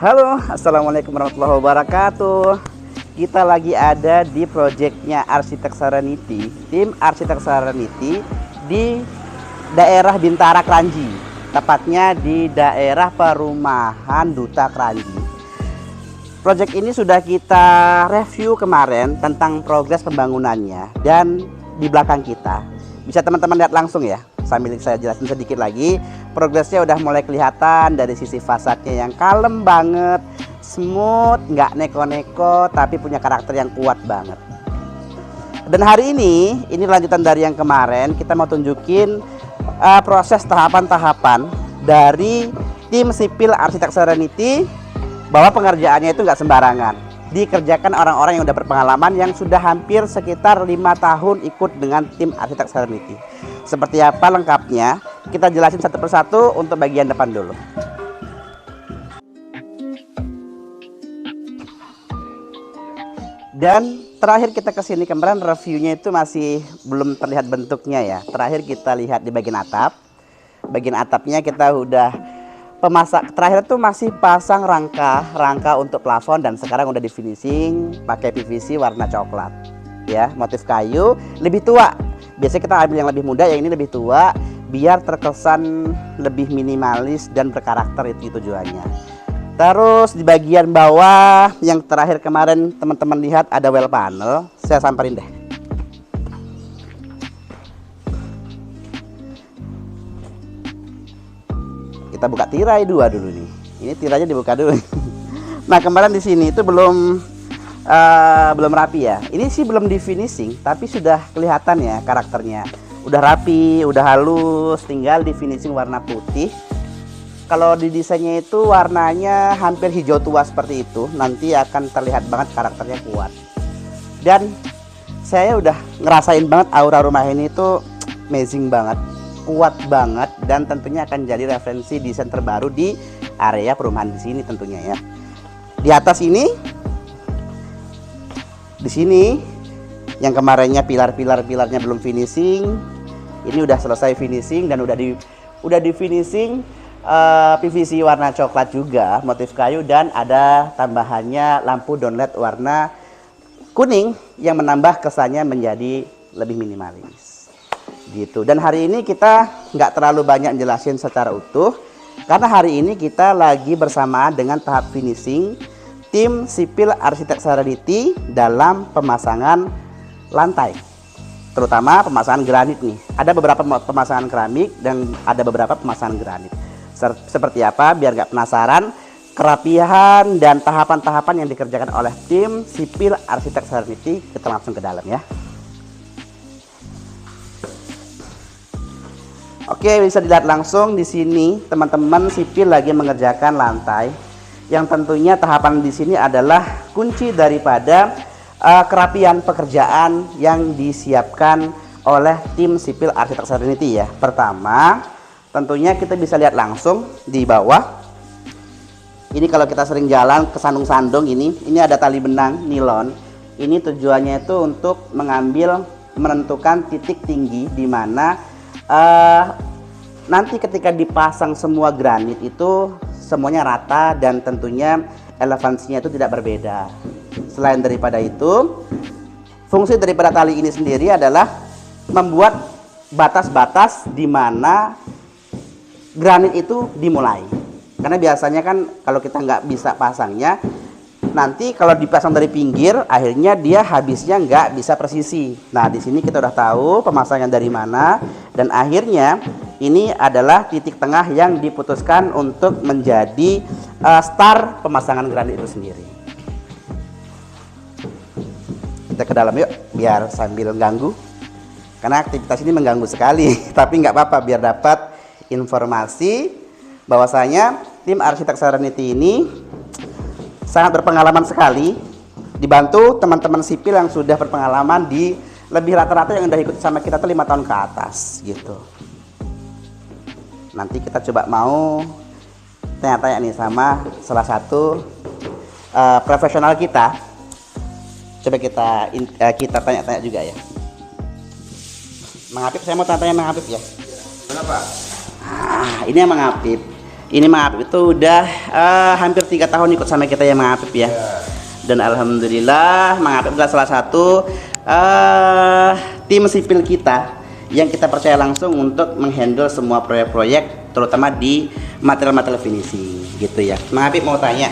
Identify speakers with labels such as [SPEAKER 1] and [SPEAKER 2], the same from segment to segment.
[SPEAKER 1] Halo, assalamualaikum warahmatullahi wabarakatuh. Kita lagi ada di proyeknya Arsitek Serenity, tim Arsitek Serenity di daerah Bintara Kranji, tepatnya di daerah perumahan Duta Kranji. Proyek ini sudah kita review kemarin tentang progres pembangunannya, dan di belakang kita bisa teman-teman lihat langsung ya. Sambil saya jelasin sedikit lagi, progresnya udah mulai kelihatan dari sisi fasadnya yang kalem banget, smooth, nggak neko-neko, tapi punya karakter yang kuat banget. Dan hari ini lanjutan dari yang kemarin, kita mau tunjukin proses tahapan-tahapan dari tim sipil Arsitek Serenity, bahwa pengerjaannya itu nggak sembarangan. Dikerjakan orang-orang yang udah berpengalaman, yang sudah hampir sekitar 5 tahun ikut dengan tim Arsitek Serenity. Seperti apa lengkapnya, kita jelasin satu persatu untuk bagian depan dulu. Dan terakhir kita kesini kemarin reviewnya itu masih belum terlihat bentuknya ya. Terakhir kita lihat di bagian atap. Bagian atapnya kita udah terakhir itu masih pasang rangka untuk plafon, dan sekarang udah di finishing pakai PVC warna coklat ya, motif kayu lebih tua. Biasanya kita ambil yang lebih muda, yang ini lebih tua biar terkesan lebih minimalis dan berkarakter, itu tujuannya. Terus di bagian bawah yang terakhir kemarin teman-teman lihat ada well panel, saya samperin deh. Kita buka tirai 2 dulu nih. Ini tirainya dibuka dulu. Nah, kemarin di sini itu belum rapi ya. Ini sih belum di finishing, tapi sudah kelihatan ya karakternya. Udah rapi, udah halus, tinggal di finishing warna putih. Kalau di desainnya itu warnanya hampir hijau tua seperti itu, nanti akan terlihat banget karakternya kuat. Dan saya udah ngerasain banget aura rumah ini tuh amazing banget, kuat banget, dan tentunya akan jadi referensi desain terbaru di area perumahan di sini tentunya ya. Di atas ini, di sini yang kemarinnya pilarnya belum finishing, ini udah selesai finishing dan udah di finishing PVC warna coklat juga, motif kayu, dan ada tambahannya lampu downlight warna kuning yang menambah kesannya menjadi lebih minimalis gitu. Dan hari ini kita nggak terlalu banyak jelasin secara utuh, karena hari ini kita lagi bersamaan dengan tahap finishing tim sipil Arsitek Serenity dalam pemasangan lantai, terutama pemasangan granit nih. Ada beberapa pemasangan keramik dan ada beberapa pemasangan granit. Seperti apa, biar nggak penasaran kerapihan dan tahapan-tahapan yang dikerjakan oleh tim sipil Arsitek Serenity, kita langsung ke dalam ya. Oke, bisa dilihat langsung di sini teman-teman sipil lagi mengerjakan lantai, yang tentunya tahapan di sini adalah kunci daripada kerapian pekerjaan yang disiapkan oleh tim sipil Arsitek Serenity ya. Pertama, tentunya kita bisa lihat langsung di bawah. Ini kalau kita sering jalan ke sandung-sandung ini ada tali benang nilon. Ini tujuannya itu untuk menentukan titik tinggi di mana nanti ketika dipasang semua granit itu semuanya rata dan tentunya elevansinya itu tidak berbeda. Selain daripada itu, fungsi daripada tali ini sendiri adalah membuat batas-batas di mana granit itu dimulai. Karena biasanya kan kalau kita nggak bisa pasangnya, nanti kalau dipasang dari pinggir, akhirnya dia habisnya nggak bisa presisi. Nah, di sini kita udah tahu pemasangan dari mana, dan akhirnya ini adalah titik tengah yang diputuskan untuk menjadi start pemasangan granit itu sendiri. Kita ke dalam yuk, biar sambil ganggu. Karena aktivitas ini mengganggu sekali, tapi nggak apa-apa, biar dapat informasi bahwasanya tim Arsitek Serenity ini sangat berpengalaman sekali, dibantu teman-teman sipil yang sudah berpengalaman di lebih rata-rata yang udah ikut sama kita tuh 5 tahun ke atas gitu. Nanti kita coba mau tanya-tanya nih sama salah satu profesional kita. Coba kita tanya-tanya juga ya. Mang Apip, saya mau tanya-tanya Mang Apip ya.
[SPEAKER 2] Kenapa?
[SPEAKER 1] Ini yang Mang Apip. Ini Mang Apip itu udah hampir 3 tahun ikut sama kita ya Mang Apip ya. Dan alhamdulillah Mang Apip adalah salah satu tim sipil kita yang kita percaya langsung untuk menghandle semua proyek-proyek, terutama di material-material finishing gitu ya. Mang Apip mau tanya,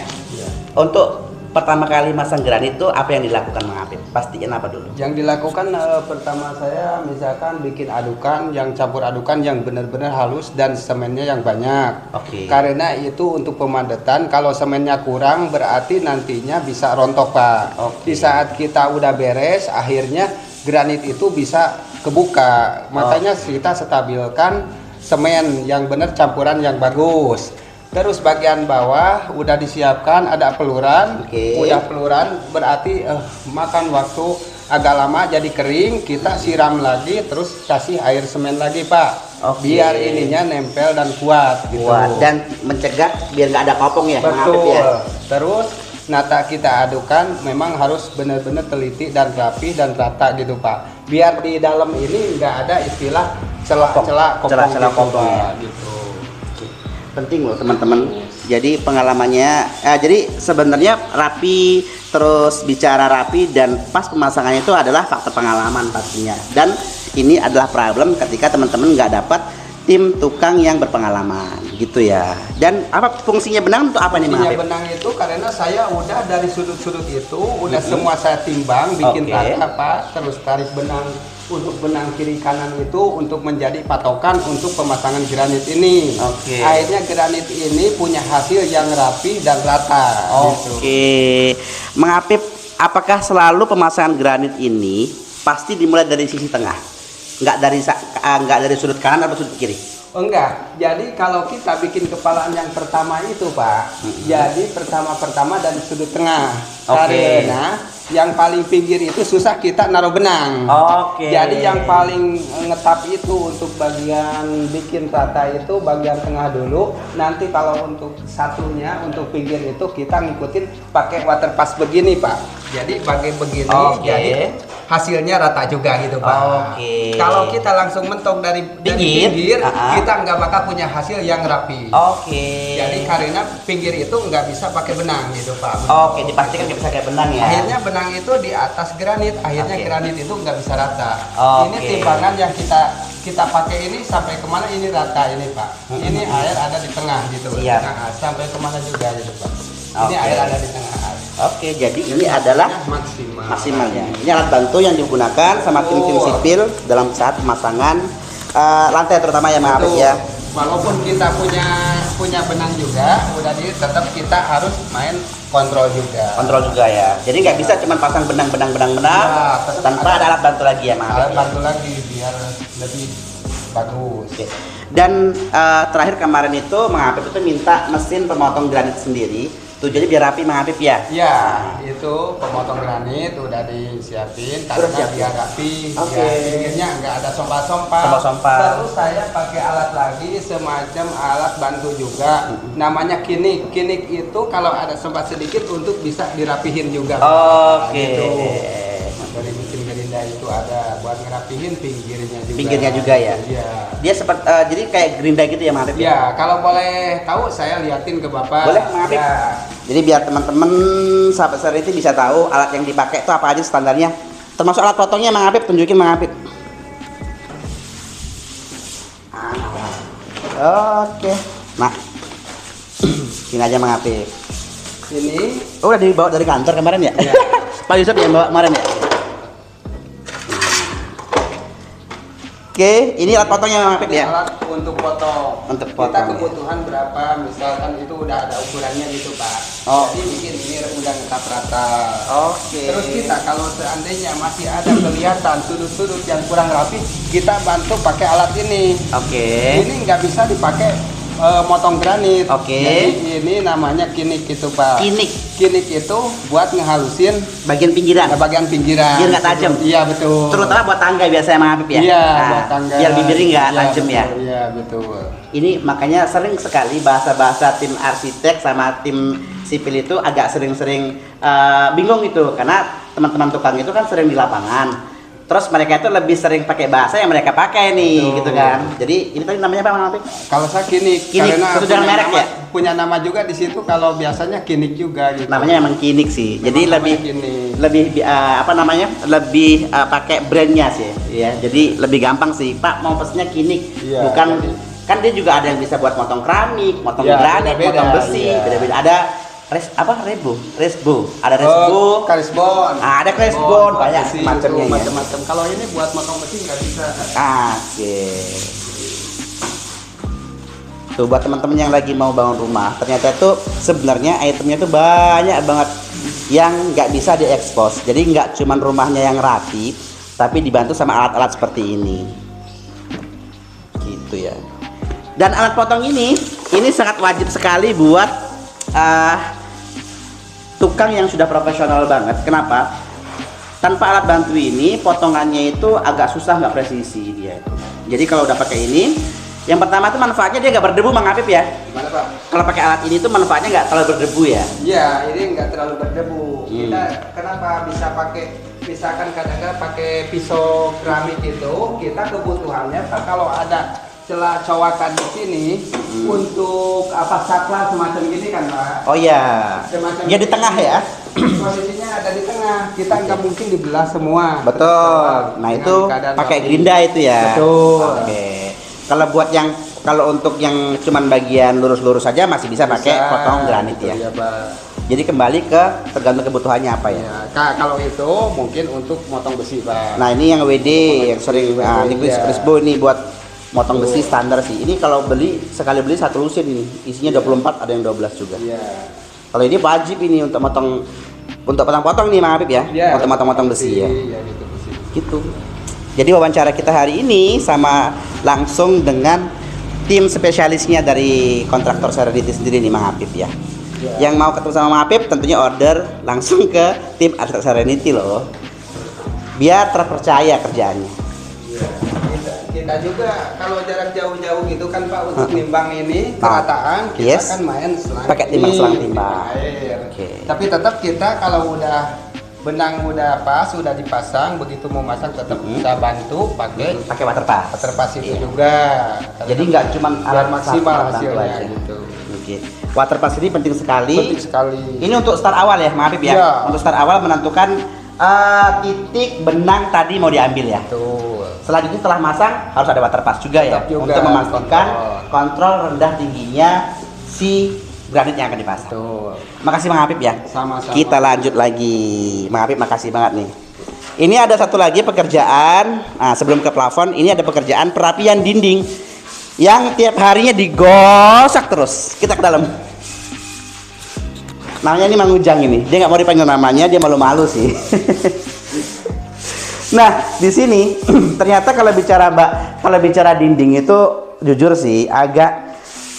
[SPEAKER 1] untuk pertama kali masang granit itu apa yang dilakukan Mang Apip? Pastiin apa dulu?
[SPEAKER 2] Yang dilakukan pertama saya misalkan bikin adukan, yang campur adukan yang benar-benar halus dan semennya yang banyak.
[SPEAKER 1] Oke.
[SPEAKER 2] Karena itu untuk pemadatan, kalau semennya kurang berarti nantinya bisa rontok Pak.
[SPEAKER 1] Oke.
[SPEAKER 2] Di saat kita udah beres, akhirnya granit itu bisa kebuka. Makanya kita stabilkan semen yang benar, campuran yang bagus. Terus bagian bawah udah disiapkan, ada peluran.
[SPEAKER 1] Oke.
[SPEAKER 2] Udah peluran berarti makan waktu agak lama jadi kering, kita siram lagi terus kasih air semen lagi Pak.
[SPEAKER 1] Oke.
[SPEAKER 2] Biar ininya nempel dan kuat gitu.
[SPEAKER 1] Kuat dan mencegah biar nggak ada kopong ya Mang Apip
[SPEAKER 2] Betul.
[SPEAKER 1] ya.
[SPEAKER 2] Terus nata kita adukan memang harus benar-benar teliti dan rapi dan rata gitu Pak. Biar di dalam ini nggak ada istilah celah-celah kopong,
[SPEAKER 1] Celah-celah
[SPEAKER 2] gitu,
[SPEAKER 1] kopong
[SPEAKER 2] Pak,
[SPEAKER 1] ya.
[SPEAKER 2] gitu.
[SPEAKER 1] Penting loh teman-teman. Jadi pengalamannya, jadi sebenarnya rapi, terus bicara rapi dan pas pemasangannya itu adalah faktor pengalaman pastinya. Dan ini adalah problem ketika teman-teman nggak dapat tim tukang yang berpengalaman gitu ya. Dan apa fungsinya benang untuk apa nih Mang
[SPEAKER 2] Fungsinya
[SPEAKER 1] Apip?
[SPEAKER 2] benang itu karena saya udah dari sudut-sudut itu udah semua saya timbang, bikin
[SPEAKER 1] Oke.
[SPEAKER 2] rata Pak, terus tarik benang untuk benang kiri kanan itu untuk menjadi patokan untuk pemasangan granit ini.
[SPEAKER 1] Oke.
[SPEAKER 2] Akhirnya granit ini punya hasil yang rapi dan rata. Gitu.
[SPEAKER 1] Oke, Mang Apip, apakah selalu pemasangan granit ini pasti dimulai dari sisi tengah? Nggak dari sudut kanan atau sudut kiri?
[SPEAKER 2] Enggak, jadi kalau kita bikin kepalaan yang pertama itu Pak, jadi pertama dari sudut tengah.
[SPEAKER 1] Oke.
[SPEAKER 2] Karena yang paling pinggir itu susah kita naruh benang.
[SPEAKER 1] Oke.
[SPEAKER 2] Jadi yang paling ngetap itu untuk bagian bikin rata itu bagian tengah dulu. Nanti kalau untuk satunya, untuk pinggir itu kita ngikutin pakai water pass begini Pak. Jadi bagai begini,
[SPEAKER 1] Oke.
[SPEAKER 2] jadi hasilnya rata juga gitu Pak.
[SPEAKER 1] Oke.
[SPEAKER 2] Kalau kita langsung mentok dari pinggir, kita nggak bakal punya hasil yang rapi.
[SPEAKER 1] Oke.
[SPEAKER 2] Jadi karena pinggir itu nggak bisa pakai benang gitu Pak.
[SPEAKER 1] Oke, dipastikan nggak bisa kayak benang ya.
[SPEAKER 2] Akhirnya benang itu di atas granit, akhirnya
[SPEAKER 1] Oke.
[SPEAKER 2] granit itu nggak bisa rata.
[SPEAKER 1] Oke.
[SPEAKER 2] Ini timbangan yang kita pakai ini sampai kemana ini rata ini Pak. Ini air ada di tengah gitu.
[SPEAKER 1] Siap.
[SPEAKER 2] Nah, sampai kemana juga gitu Pak. Ini
[SPEAKER 1] Oke.
[SPEAKER 2] air ada di tengah.
[SPEAKER 1] Oke, jadi ini adalah
[SPEAKER 2] maksimal.
[SPEAKER 1] ya. Ini alat bantu yang digunakan sama tim-tim sipil dalam saat pemasangan lantai terutama ya Mang Apip ya.
[SPEAKER 2] Walaupun kita punya benang juga, udah tetap kita harus main kontrol juga.
[SPEAKER 1] Kontrol juga ya. Jadi nggak bisa cuma pasang benang
[SPEAKER 2] Ya, tetap
[SPEAKER 1] tanpa ada alat bantu lagi ya Mang Apip.
[SPEAKER 2] Alat bantu lagi biar lebih bagus.
[SPEAKER 1] Oke. Dan terakhir kemarin itu Mang Apip itu minta mesin pemotong granit sendiri. Tujuannya biar rapi Mang Apip ya.
[SPEAKER 2] Ya, itu pemotong granit udah disiapin karena
[SPEAKER 1] Udah siap.
[SPEAKER 2] biar rapi.
[SPEAKER 1] Oke.
[SPEAKER 2] Ya, pinggirnya nggak ada sompa-sompa.
[SPEAKER 1] Sompa-sompa.
[SPEAKER 2] Terus saya pakai alat lagi semacam alat bantu juga. Namanya kinik. Kinik itu kalau ada sompa sedikit untuk bisa dirapihin juga.
[SPEAKER 1] Oke.
[SPEAKER 2] Gitu. Dari mesin gerinda itu ada buat ngerapihin pinggirnya juga.
[SPEAKER 1] Pinggirnya juga ya.
[SPEAKER 2] Iya.
[SPEAKER 1] Dia seperti jadi kayak gerinda gitu ya Mang Apip.
[SPEAKER 2] Ya, kalau boleh tahu saya liatin ke Bapak.
[SPEAKER 1] Boleh Mang Apip.
[SPEAKER 2] Ya.
[SPEAKER 1] Jadi biar teman-teman sahabat Serenity bisa tahu alat yang dipakai itu apa aja standarnya. Termasuk alat potongnya Mang Apip, tunjukin Mang Apip. Oke. Nah. Ini aja Mang Apip.
[SPEAKER 2] Ini
[SPEAKER 1] Oh, udah dibawa dari kantor kemarin ya?
[SPEAKER 2] Ya.
[SPEAKER 1] Pak Yusuf yang bawa kemarin ya? Oke, ini alat potongnya Mang Apip
[SPEAKER 2] ini
[SPEAKER 1] ya?
[SPEAKER 2] alat untuk potong.
[SPEAKER 1] Untuk
[SPEAKER 2] Kita
[SPEAKER 1] potong.
[SPEAKER 2] kebutuhan berapa, misalkan itu udah ada ukurannya gitu Pak.
[SPEAKER 1] Oh.
[SPEAKER 2] Jadi bikin ini udah ngetap rata.
[SPEAKER 1] Oke.
[SPEAKER 2] Terus kita kalau seandainya masih ada kelihatan sudut-sudut yang kurang rapi, kita bantu pakai alat ini.
[SPEAKER 1] Oke.
[SPEAKER 2] Ini nggak bisa dipakai motong granit.
[SPEAKER 1] Oke.
[SPEAKER 2] Jadi ini namanya kinik gitu Pak.
[SPEAKER 1] Kinik.
[SPEAKER 2] Kinik itu buat ngehalusin
[SPEAKER 1] Bagian pinggiran.
[SPEAKER 2] bagian pinggiran.
[SPEAKER 1] Biar nggak tajam.
[SPEAKER 2] Iya betul.
[SPEAKER 1] Terutama buat tangga biasanya Mang Apip ya?
[SPEAKER 2] Iya,
[SPEAKER 1] Nah,
[SPEAKER 2] buat tangga.
[SPEAKER 1] biar bibirnya nggak
[SPEAKER 2] Iya,
[SPEAKER 1] tajam ya?
[SPEAKER 2] betul. Iya betul.
[SPEAKER 1] Ini makanya sering sekali bahasa-bahasa tim arsitek sama tim sipil itu agak sering-sering bingung itu karena teman-teman tukang itu kan sering di lapangan. Terus mereka itu lebih sering pakai bahasa yang mereka pakai nih,
[SPEAKER 2] Betul.
[SPEAKER 1] gitu kan. Jadi ini tadi namanya apa, Mang Apip?
[SPEAKER 2] Kalau saya kinik,
[SPEAKER 1] Kinik,
[SPEAKER 2] karena
[SPEAKER 1] itu dengan merek
[SPEAKER 2] nama,
[SPEAKER 1] ya?
[SPEAKER 2] punya nama juga di situ. Kalau biasanya kinik juga gitu.
[SPEAKER 1] Namanya emang Kinik sih. Jadi
[SPEAKER 2] Memang
[SPEAKER 1] lebih
[SPEAKER 2] namanya Kinik.
[SPEAKER 1] lebih apa namanya? Lebih pakai brandnya sih, ya. Jadi lebih gampang sih. Pak mau pesennya Kinik,
[SPEAKER 2] Iya,
[SPEAKER 1] bukan
[SPEAKER 2] jadi-
[SPEAKER 1] kan dia juga ada yang bisa buat motong keramik, motong
[SPEAKER 2] Iya,
[SPEAKER 1] granit,
[SPEAKER 2] beda-beda,
[SPEAKER 1] motong besi,
[SPEAKER 2] iya.
[SPEAKER 1] beda-beda. Ada resbo, ada resbo.
[SPEAKER 2] Karisbon.
[SPEAKER 1] Ah, ada karisbon, banyak
[SPEAKER 2] besi,
[SPEAKER 1] macamnya
[SPEAKER 2] itu
[SPEAKER 1] ya.
[SPEAKER 2] macam-macam. Kalau ini buat motong besi nggak bisa.
[SPEAKER 1] Oke. Tuh buat teman-teman yang lagi mau bangun rumah, ternyata itu sebenarnya itemnya tuh banyak banget yang nggak bisa diekspos. Jadi nggak cuman rumahnya yang rapi, tapi dibantu sama alat-alat seperti ini. Gitu ya. Dan alat potong ini sangat wajib sekali buat tukang yang sudah profesional banget. Kenapa? Tanpa alat bantu ini, potongannya itu agak susah, nggak presisi dia itu. Jadi kalau udah pakai ini, yang pertama tuh manfaatnya dia nggak berdebu, Mang Apip ya.
[SPEAKER 2] Gimana Pak?
[SPEAKER 1] Kalau pakai alat ini tuh manfaatnya nggak terlalu berdebu ya.
[SPEAKER 2] Iya, ini nggak terlalu berdebu.
[SPEAKER 1] Hmm.
[SPEAKER 2] Kita kenapa bisa pakai, misalkan kadang-kadang pakai pisau keramik itu, kita kebutuhannya Pak, kalau ada celah cowakan di sini untuk apa saklar semacam gini kan Pak.
[SPEAKER 1] Oh iya.
[SPEAKER 2] Semacam
[SPEAKER 1] Dia di
[SPEAKER 2] ini.
[SPEAKER 1] tengah ya.
[SPEAKER 2] Posisinya ada di tengah. Kita nggak mungkin dibelah semua.
[SPEAKER 1] Betul. Nah
[SPEAKER 2] Dengan
[SPEAKER 1] itu
[SPEAKER 2] keadaan
[SPEAKER 1] pakai
[SPEAKER 2] rapi.
[SPEAKER 1] gerinda itu ya.
[SPEAKER 2] Betul.
[SPEAKER 1] Oke. Kalau untuk yang cuman bagian lurus-lurus saja masih bisa pakai
[SPEAKER 2] Bisa,
[SPEAKER 1] potong granit
[SPEAKER 2] gitu
[SPEAKER 1] ya.
[SPEAKER 2] Pak.
[SPEAKER 1] Jadi kembali ke tergantung kebutuhannya apa ya.
[SPEAKER 2] Ya, kalau itu mungkin untuk motong besi Pak.
[SPEAKER 1] Nah ini yang WD yang sering ini
[SPEAKER 2] Iya.
[SPEAKER 1] Crispo ini buat motong besi standar sih. Ini kalau beli sekali beli satu lusin ini isinya 24, ada yang 12 juga.
[SPEAKER 2] Iya.
[SPEAKER 1] Kalau ini wajib ini untuk motong, untuk potong-potong nih Mang Apip ya.
[SPEAKER 2] Iya.
[SPEAKER 1] Untuk motong-motong besi ya.
[SPEAKER 2] Iya gitu besi.
[SPEAKER 1] Gitu. Jadi wawancara kita hari ini sama langsung dengan tim spesialisnya dari kontraktor Serenity sendiri nih Mang Apip ya.
[SPEAKER 2] Ya.
[SPEAKER 1] Yang mau ketemu sama Mang Apip tentunya order langsung ke tim arsitek Serenity loh. Biar terpercaya kerjaannya.
[SPEAKER 2] Iya. Kita juga kalau jarak jauh-jauh gitu kan Pak, untuk nimbang ini kerataan kita
[SPEAKER 1] Yes.
[SPEAKER 2] kan main selang
[SPEAKER 1] Pakai timbang selang timbang.
[SPEAKER 2] air.
[SPEAKER 1] Oke.
[SPEAKER 2] Tapi tetap kita kalau udah benang udah pas, udah dipasang, begitu mau masang tetap kita bantu pakai
[SPEAKER 1] Pakai water pass.
[SPEAKER 2] waterpass itu
[SPEAKER 1] Iya.
[SPEAKER 2] juga.
[SPEAKER 1] Jadi nggak cuma
[SPEAKER 2] biar maksimal
[SPEAKER 1] alat bantu
[SPEAKER 2] hasilnya
[SPEAKER 1] aja.
[SPEAKER 2] gitu.
[SPEAKER 1] Oke. Water pass ini penting sekali.
[SPEAKER 2] Penting sekali.
[SPEAKER 1] Ini untuk start awal ya, Mang Apip ya.
[SPEAKER 2] Iya.
[SPEAKER 1] Untuk start awal menentukan titik benang tadi mau diambil ya.
[SPEAKER 2] Betul.
[SPEAKER 1] Selanjutnya setelah masang harus ada water pass juga ya,
[SPEAKER 2] Tetap juga
[SPEAKER 1] untuk memastikan
[SPEAKER 2] kontrol.
[SPEAKER 1] kontrol rendah tingginya si granit yang akan dipasang.
[SPEAKER 2] Betul.
[SPEAKER 1] Makasih Mang Apip ya.
[SPEAKER 2] Sama-sama.
[SPEAKER 1] Kita lanjut lagi. Mang Apip makasih banget nih. Ini ada satu lagi pekerjaan. Nah, sebelum ke plafon, ini ada pekerjaan perapian dinding yang tiap harinya digosok terus. Kita ke dalam. Namanya ini Mang Ujang ini. Dia nggak mau dipanggil namanya, dia malu-malu sih. Nah, di sini ternyata kalau bicara dinding itu jujur sih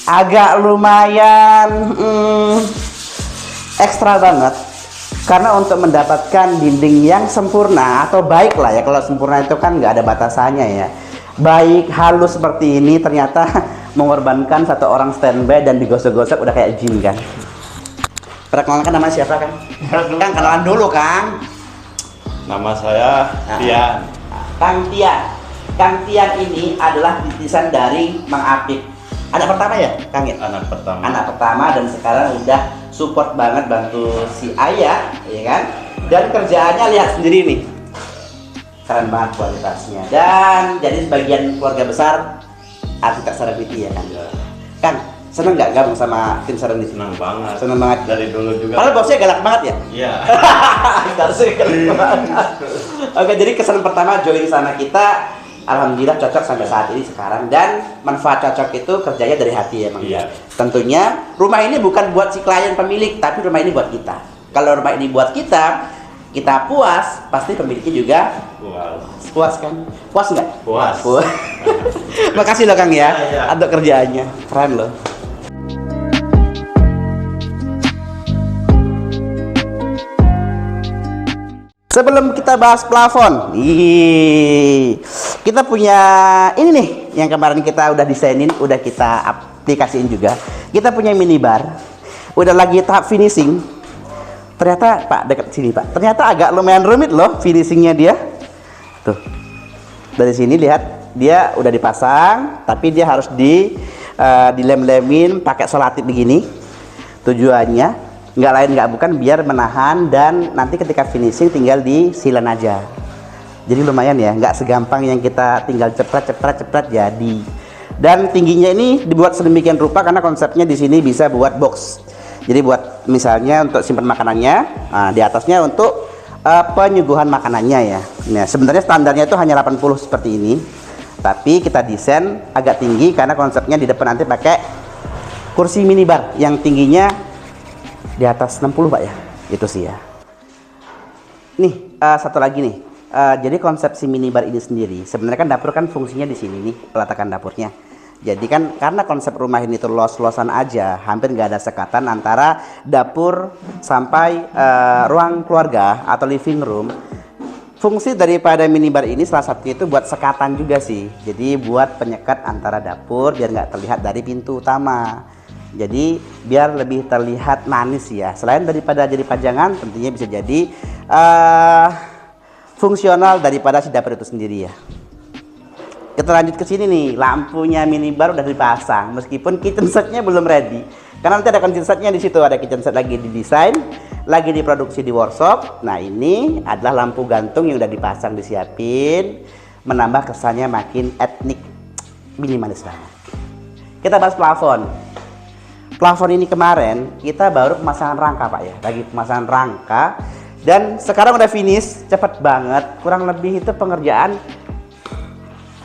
[SPEAKER 1] agak lumayan ekstra banget. Karena untuk mendapatkan dinding yang sempurna atau baik lah ya, kalau sempurna itu kan nggak ada batasannya ya. Baik halus seperti ini ternyata mengorbankan satu orang standby dan digosok-gosok udah kayak jin kan. Perkenalkan nama siapa Kang? Kang kenalan dulu Kang.
[SPEAKER 3] Nama saya Tian.
[SPEAKER 1] Kang Tian. Kang Tian ini adalah titisan dari Mang Apip. Anak pertama ya, Kang ya?
[SPEAKER 3] Anak pertama.
[SPEAKER 1] Anak pertama dan sekarang udah support banget bantu si ayah, ya kan? Dan kerjaannya lihat sendiri nih. Keren banget kualitasnya. Dan jadi sebagian keluarga besar arsitek Serenity ya kan?
[SPEAKER 3] Ya,
[SPEAKER 1] Kang, seneng nggak gabung sama tim Serenity?
[SPEAKER 3] senang banget.
[SPEAKER 1] Seneng banget.
[SPEAKER 3] Dari dulu juga.
[SPEAKER 1] Padahal bosnya galak banget ya?
[SPEAKER 3] Iya.
[SPEAKER 1] Harusnya galak banget. Oke, jadi kesan pertama join sama kita, alhamdulillah cocok sampai saat ini sekarang, dan manfaat cocok itu kerjanya dari hati emang.
[SPEAKER 3] Iya.
[SPEAKER 1] Tentunya rumah ini bukan buat si klien pemilik, tapi rumah ini buat kita. Kalau rumah ini buat kita puas, pasti pemiliknya juga
[SPEAKER 3] Wow.
[SPEAKER 1] puas kan? Puas nggak?
[SPEAKER 3] Puas.
[SPEAKER 1] Puas. Makasih loh Kang ya,
[SPEAKER 3] Iya.
[SPEAKER 1] untuk kerjaannya, keren loh. Sebelum kita bahas plafon, kita punya ini nih yang kemarin kita udah desainin, udah kita aplikasiin juga. Kita punya minibar, udah lagi tahap finishing. Ternyata Pak dekat sini Pak, ternyata agak lumayan rumit loh finishingnya dia. Tuh. Dari sini lihat dia udah dipasang, tapi dia harus dilem-lemin pakai solatif begini. Tujuannya nggak lain nggak bukan biar menahan dan nanti ketika finishing tinggal disilan aja. Jadi lumayan ya, nggak segampang yang kita tinggal cepret jadi. Dan tingginya ini dibuat sedemikian rupa karena konsepnya di sini bisa buat box. Jadi buat misalnya untuk simpan makanannya, nah, di atasnya untuk penyuguhan makanannya ya. Nah, sebenarnya standarnya itu hanya 80 seperti ini. Tapi kita desain agak tinggi karena konsepnya di depan nanti pakai kursi minibar yang tingginya di atas 60 Pak ya. Itu sih ya. Nih, satu lagi nih. Jadi konsep si minibar ini sendiri, sebenarnya kan dapur kan fungsinya di sini nih, peletakan dapurnya. Jadi kan karena konsep rumah ini tuh los-losan aja, hampir nggak ada sekatan antara dapur sampai ruang keluarga atau living room. Fungsi daripada minibar ini salah satunya itu buat sekatan juga sih. Jadi buat penyekat antara dapur biar nggak terlihat dari pintu utama. Jadi biar lebih terlihat manis ya. Selain daripada jadi pajangan, tentunya bisa jadi fungsional daripada si dapur itu sendiri ya. Kita lanjut ke sini nih, lampunya minibar udah dipasang meskipun kitchen setnya belum ready. Karena nanti ada kitchen setnya di situ, ada kitchen set lagi didesain, lagi diproduksi di workshop. Nah, ini adalah lampu gantung yang udah dipasang, disiapin, menambah kesannya makin etnik, minimalis banget. Kita bahas plafon. Plafon ini kemarin kita baru pemasangan rangka Pak ya, lagi pemasangan rangka dan sekarang udah finish, cepet banget. Kurang lebih itu pengerjaan.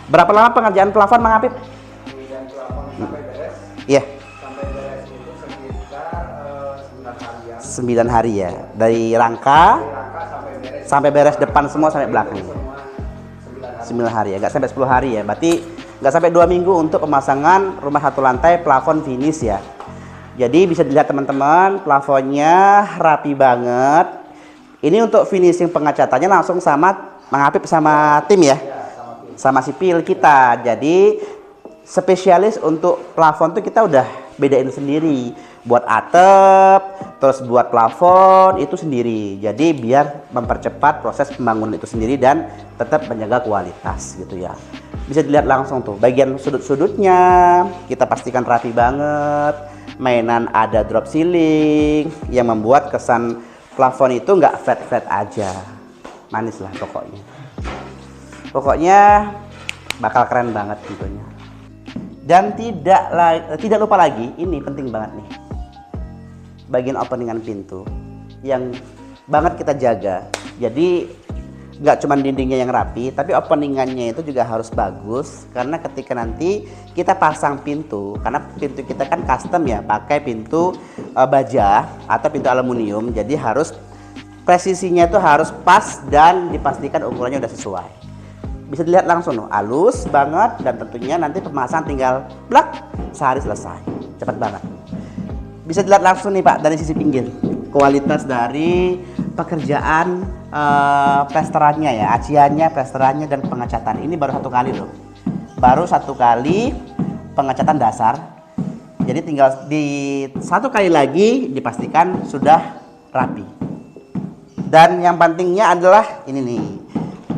[SPEAKER 1] Berapa lama pengerjaan plafon Mang Apip?
[SPEAKER 2] Pengerjaan plafon sampai beres.
[SPEAKER 1] Iya.
[SPEAKER 2] Sampai beres itu sekitar
[SPEAKER 1] 9
[SPEAKER 2] 9 hari.
[SPEAKER 1] hari ya. Dari rangka sampai beres depan semua sampai belakang. 9 hari ya, nggak sampai 10 hari ya. Berarti nggak sampai 2 minggu untuk pemasangan rumah satu lantai plafon finish ya. Jadi bisa dilihat teman-teman, plafonnya rapi banget. Ini untuk finishing pengecatannya langsung sama Mang Apip sama tim ya. Sama sipil kita. Jadi spesialis untuk plafon tuh kita udah bedain sendiri. Buat atap, terus buat plafon itu sendiri. Jadi biar mempercepat proses pembangunan itu sendiri dan tetap menjaga kualitas gitu ya. Bisa dilihat langsung tuh bagian sudut-sudutnya kita pastikan rapi banget. Mainan ada drop ceiling yang membuat kesan plafon itu nggak flat-flat aja. Manis lah pokoknya. Pokoknya bakal keren banget tentunya. Dan tidak lupa lagi, ini penting banget nih. Bagian openingan pintu yang banget kita jaga. Jadi nggak cuma dindingnya yang rapi, tapi openingannya itu juga harus bagus. Karena ketika nanti kita pasang pintu, karena pintu kita kan custom ya, pakai pintu baja atau pintu aluminium. Jadi harus presisinya itu harus pas dan dipastikan ukurannya udah sesuai. Bisa dilihat langsung loh, halus banget dan tentunya nanti pemasangan tinggal blak, sehari selesai, cepat banget. Bisa dilihat langsung nih Pak dari sisi pinggir, kualitas dari pekerjaan plesterannya ya, aciannya, plesterannya dan pengecatan ini baru 1 kali loh, baru 1 kali pengecatan dasar. Jadi tinggal di 1 kali lagi dipastikan sudah rapi. Dan yang pentingnya adalah ini nih.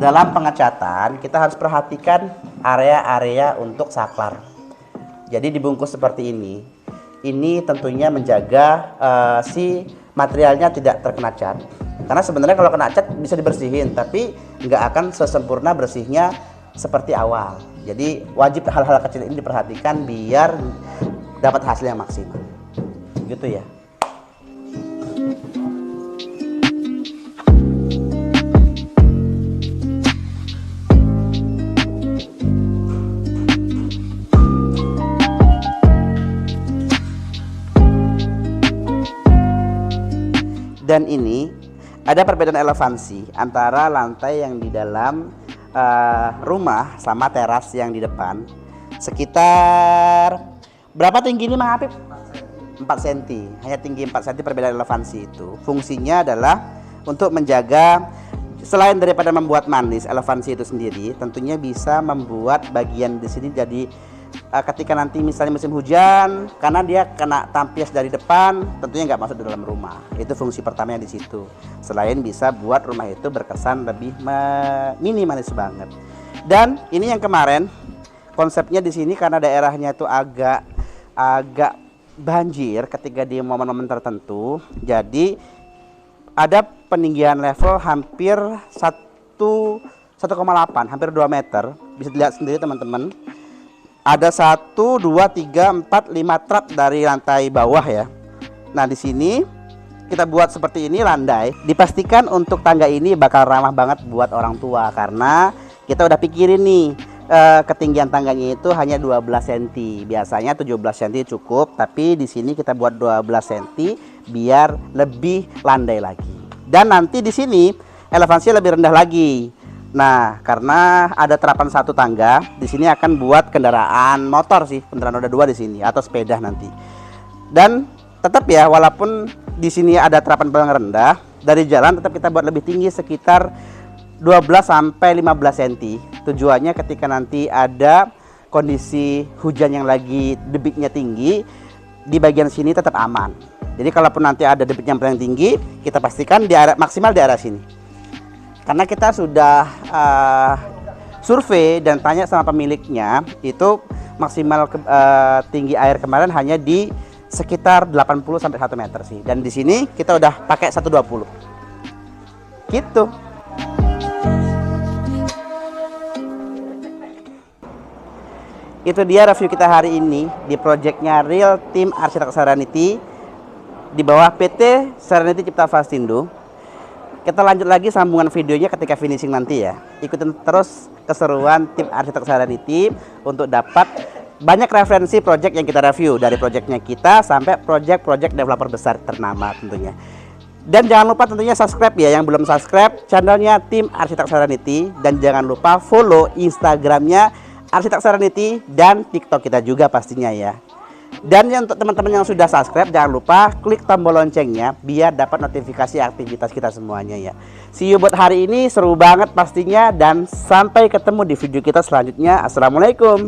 [SPEAKER 1] Dalam pengecatan kita harus perhatikan area-area untuk saklar. Jadi dibungkus seperti ini. Ini tentunya menjaga si materialnya tidak terkena cat. Karena sebenarnya kalau kena cat bisa dibersihin, tapi nggak akan sesempurna bersihnya seperti awal. Jadi wajib hal-hal kecil ini diperhatikan biar dapat hasil yang maksimal. Gitu ya. Dan ini ada perbedaan elevansi antara lantai yang di dalam rumah sama teras yang di depan. Sekitar berapa tinggi ini Mang Apip? 4 cm. Hanya tinggi 4 cm perbedaan elevansi itu. Fungsinya adalah untuk menjaga, selain daripada membuat manis elevansi itu sendiri, tentunya bisa membuat bagian di sini jadi ketika nanti misalnya musim hujan, karena dia kena tampias dari depan, tentunya nggak masuk di dalam rumah. Itu fungsi pertamanya di situ. Selain bisa buat rumah itu berkesan lebih minimalis banget. Dan ini yang kemarin konsepnya di sini karena daerahnya itu agak banjir ketika di momen-momen tertentu. Jadi ada peninggian level hampir 1,8, hampir 2 meter. Bisa dilihat sendiri teman-teman. Ada 1, 2, 3, 4, 5 trap dari lantai bawah ya. Nah di sini kita buat seperti ini landai. Dipastikan untuk tangga ini bakal ramah banget buat orang tua karena kita udah pikirin nih ketinggian tangganya itu hanya 12 cm. Biasanya 17 cm cukup, tapi di sini kita buat 12 cm biar lebih landai lagi. Dan nanti di sini elevasinya lebih rendah lagi. Nah, karena ada terapan 1 tangga, di sini akan buat kendaraan motor sih, kendaraan roda 2 di sini atau sepeda nanti. Dan tetap ya, walaupun di sini ada terapan paling rendah, dari jalan tetap kita buat lebih tinggi sekitar 12 sampai 15 cm. Tujuannya ketika nanti ada kondisi hujan yang lagi debitnya tinggi, di bagian sini tetap aman. Jadi kalaupun nanti ada debit yang paling tinggi, kita pastikan di area maksimal di area sini. Karena kita sudah survei dan tanya sama pemiliknya, itu maksimal tinggi air kemarin hanya di sekitar 80 sampai 1 meter sih. Dan di sini kita udah pakai 120. Gitu. Itu dia review kita hari ini di proyeknya Real Tim Arsitek Serenity di bawah PT Serenity Cipta Fastindo. Kita lanjut lagi sambungan videonya ketika finishing nanti ya. Ikutin terus keseruan Tim Arsitek Serenity untuk dapat banyak referensi project yang kita review, dari projectnya kita sampai project developer besar ternama tentunya. Dan jangan lupa tentunya subscribe ya, yang belum subscribe channelnya Tim Arsitek Serenity, dan jangan lupa follow Instagramnya Arsitek Serenity dan TikTok kita juga pastinya ya. Dan untuk teman-teman yang sudah subscribe, jangan lupa klik tombol loncengnya biar dapat notifikasi aktivitas kita semuanya ya. See you buat hari ini, seru banget pastinya, dan sampai ketemu di video kita selanjutnya. Assalamualaikum.